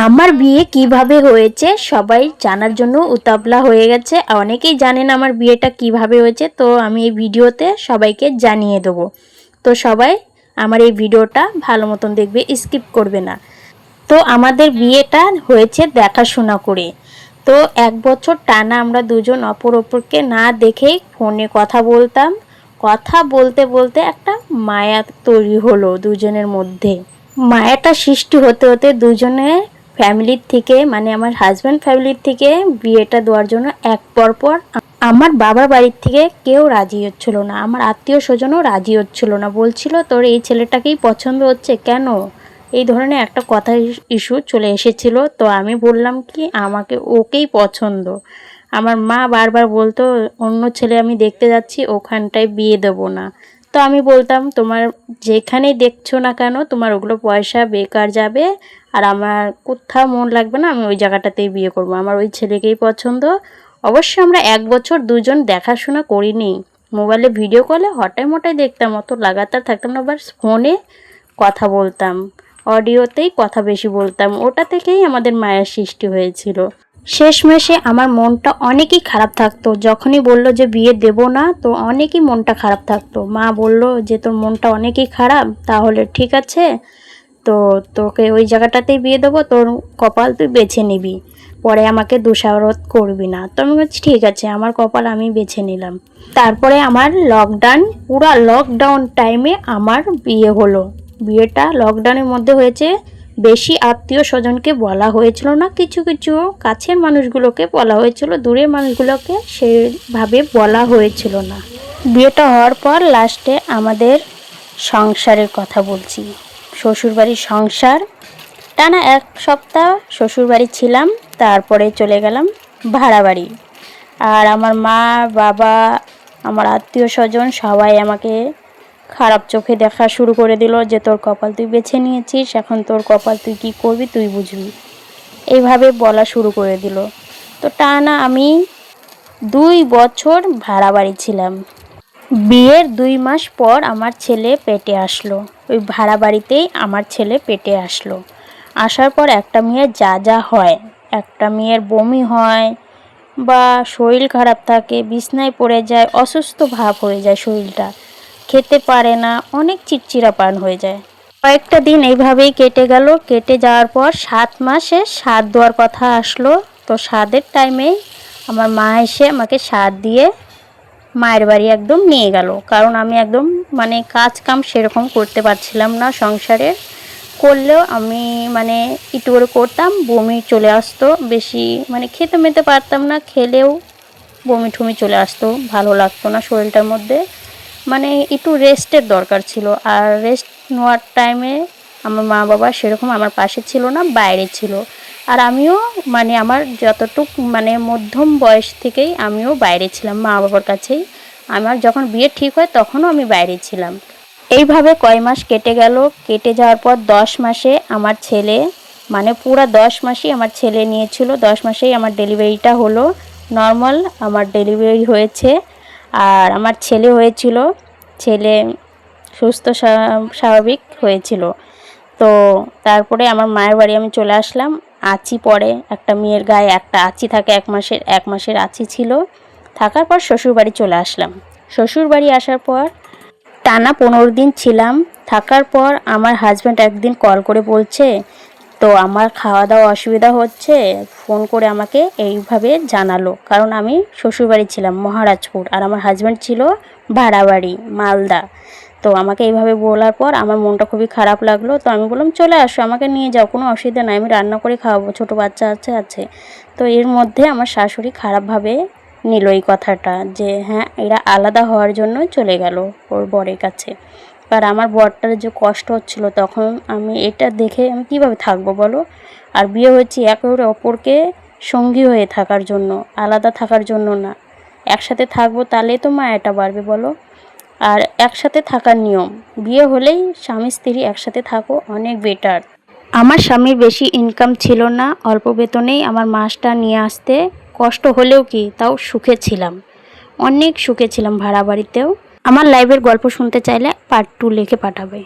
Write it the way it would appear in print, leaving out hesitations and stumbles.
আমার বিয়ে কিভাবে হয়েছে সবাই জানার জন্য উতাবলা হয়ে গেছে। অনেকেই জানেন আমার বিয়েটা কিভাবে হয়েছে, তো আমি এই ভিডিওতে সবাইকে জানিয়ে দেবো। তো সবাই আমার এই ভিডিওটা ভালো মতন দেখবে, স্কিপ করবে না। তো আমাদের বিয়েটা হয়েছে দেখাশোনা করে। তো 1 বছর টানা আমরা দুজন অপরকে না দেখেই ফোনে কথা বলতাম। কথা বলতে বলতে একটা মায়া তৈরি হলো দুজনের মধ্যে। মায়াটা সৃষ্টি হতে হতে দুজনের ফ্যামিলির থেকে, মানে আমার হাজব্যান্ড ফ্যামিলির থেকে বিয়েটা দেওয়ার জন্য এক পর আমার বাবার বাড়ির থেকে কেউ রাজি হচ্ছিল না, আমার আত্মীয় স্বজনও রাজি হচ্ছিল না। বলছিল তোর এই ছেলেটাকেই পছন্দ হচ্ছে কেন, এই ধরনের একটা কথা ইস্যু চলে এসেছিল। তো আমি বললাম কি আমাকে ওকেই পছন্দ। আমার মা বারবার বলতো অন্য ছেলে আমি দেখতে যাচ্ছি, ওখানটায় বিয়ে দেবো না। তো আমি বলতাম তোমার যেখানেই দেখছো না কেন তোমার ওগুলো পয়সা বেকার যাবে, আর আমার কোথাও মন লাগবে না, আমি ওই জায়গাটাতেই বিয়ে করব, আমার ওই ছেলেকেই পছন্দ। অবশ্যই আমরা 1 বছর দুজন দেখাশোনা করিনি, মোবাইলে ভিডিও কলে হঠাৎ মোটায় দেখতাম, অত লাগাতার থাকতাম না, বাস ফোনে কথা বলতাম, অডিওতেই কথা বেশি বলতাম। ওটা থেকেই আমাদের মায়ের সৃষ্টি হয়েছিল। শেষমেশে আমার মনটা অনেকই খারাপ থাকতো, যখনই বলল যে বিয়ে দেব না, তো অনেকই মনটা খারাপ থাকতো। মা বলল যে তোর মনটা অনেকই খারাপ, তাহলে ঠিক আছে, তো তোকে ওই জায়গাটাতেই বিয়ে দেবো, তোর কপাল তুই বেছে নিবি, পরে আমাকে দোষারোপ করবি না। তো আমি বলছি ঠিক আছে, আমার কপাল আমি বেছে নিলাম। তারপরে আমার পুরো লকডাউন টাইমে আমার বিয়ে হলো। বিয়েটা লকডাউনের মধ্যে হয়েছে, বেশি আত্মীয় স্বজনকে বলা হয়েছিল না, কিছু কিছু কাছের মানুষগুলোকে বলা হয়েছিল, দূরের মানুষগুলোকে সেভাবে বলা হয়েছিল না। বিয়েটা হওয়ার পর লাস্টে আমাদের সংসারের কথা বলছি। শ্বশুরবাড়ির সংসার টানা 1 সপ্তাহ শ্বশুরবাড়ি ছিলাম, তারপরে চলে গেলাম ভাড়া বাড়ি। আর আমার মা বাবা আমার আত্মীয় স্বজন সবাই আমাকে খারাপ চোখে দেখা শুরু করে দিল, যে তোর কপাল তুই বেছে নিয়েছিস, এখন তোর কপাল তুই কী করবি তুই বুঝবি, এইভাবে বলা শুরু করে দিল। তো টানা আমি 2 বছর ভাড়া বাড়ি ছিলাম। বিয়ের 2 মাস পর আমার ছেলে পেটে আসলো, ওই ভাড়া বাড়িতেই আমার ছেলে পেটে আসলো। আসার পর একটা মেয়ের যা যা হয়, একটা মেয়ের বমি হয় বা শরীর খারাপ থাকে, বিছনায় পড়ে যায়, অসুস্থ ভাব হয়ে যায়, শরীরটা খেতে পারে না, অনেক চিড়চিড়াপান হয়ে যায়। কয়েকটা দিন এইভাবেই কেটে গেল। কেটে যাওয়ার পর 7 মাসে সাধ দেওয়ার কথা আসলো। তো সাধের টাইমে আমার মা এসে আমাকে সাধ দিয়ে মায়ের বাড়ি একদম নিয়ে গেল, কারণ আমি একদম মানে কাজ কাম সেরকম করতে পারছিলাম না সংসারে। করলেও আমি মানে একটু করে করতাম, বমি চলে আসতো বেশি, মানে খেতে মেতে পারতাম না, খেলেও বমি ঠুমি চলে আসতো, ভালো লাগতো না শরীরটার মধ্যে, মানে একটু রেস্টের দরকার ছিল। আর রেস্ট নেওয়ার টাইমে আমার মা বাবা সেরকম আমার পাশে ছিল না, বাইরে ছিল। আর আমিও মানে আমার যতটুকু মানে মধ্যম বয়স থেকেই আমিও বাইরে ছিলাম মা বাবার কাছেই। আমার যখন বিয়ে ঠিক হয় তখনও আমি বাইরে ছিলাম। এইভাবে কয় মাস কেটে গেল। কেটে যাওয়ার পর 10 মাসে আমার ছেলে, মানে পুরা 10 মাসই আমার ছেলে নিয়েছিল, 10 মাসেই আমার ডেলিভারিটা হলো। নর্মাল আমার ডেলিভারি হয়েছে, আর আমার ছেলে হয়েছিল, ছেলে সুস্থ স্বাভাবিক হয়েছিল। তো তারপরে আমার মায়ের বাড়ি আমি চলে আসলাম। আঁচি পড়ে, একটা মেয়ের গায়ে একটা আঁচি থাকে, 1 মাসের আঁচি ছিল। থাকার পর শ্বশুরবাড়ি চলে আসলাম। শ্বশুরবাড়ি আসার পর টানা 15 দিন ছিলাম। থাকার পর আমার হাজব্যান্ড একদিন কল করে বলছে, তো আমার খাওয়া দাওয়া অসুবিধা হচ্ছে, ফোন করে আমাকে এইভাবে জানালো, কারণ আমি শ্বশুরবাড়ি ছিলাম মহারাজপুর আর আমার হাজব্যান্ড ছিল ভাড়া বাড়ি মালদা। তো আমাকে এইভাবে বলার পর আমার মনটা খুবই খারাপ লাগলো। তো আমি বললাম চলে আসো, আমাকে নিয়ে যাও, কোনো অসুবিধা নাই, আমি রান্না করে খাওয়াবো, ছোটো বাচ্চা আছে। তো এর মধ্যে আমার শাশুড়ি খারাপভাবে নিল এই কথাটা, যে হ্যাঁ এরা আলাদা হওয়ার জন্য চলে গেল ওর বরের কাছে। আর আমার বরটার যে কষ্ট হচ্ছিল তখন আমি এটা দেখে আমি কীভাবে থাকবো বলো। আর বিয়ে হয়েছি একের অপরকে সঙ্গী হয়ে থাকার জন্য, আলাদা থাকার জন্য না। একসাথে থাকবো তাহলেই তো মায়াটা বাড়বে বলো। আর একসাথে থাকার নিয়ম, বিয়ে হলেই স্বামী স্ত্রী একসাথে থাকো, অনেক বেটার। আমার স্বামীর বেশি ইনকাম ছিল না, অল্প বেতনেই আমার মাসটা নিয়ে আসতে কষ্ট হলেও কি তাও সুখে ছিলাম, অনেক সুখে ছিলাম ভাড়া বাড়িতেও। আমার লাইভের গল্প শুনতে চাইলে পার্ট 2 লিখে পাঠাবে।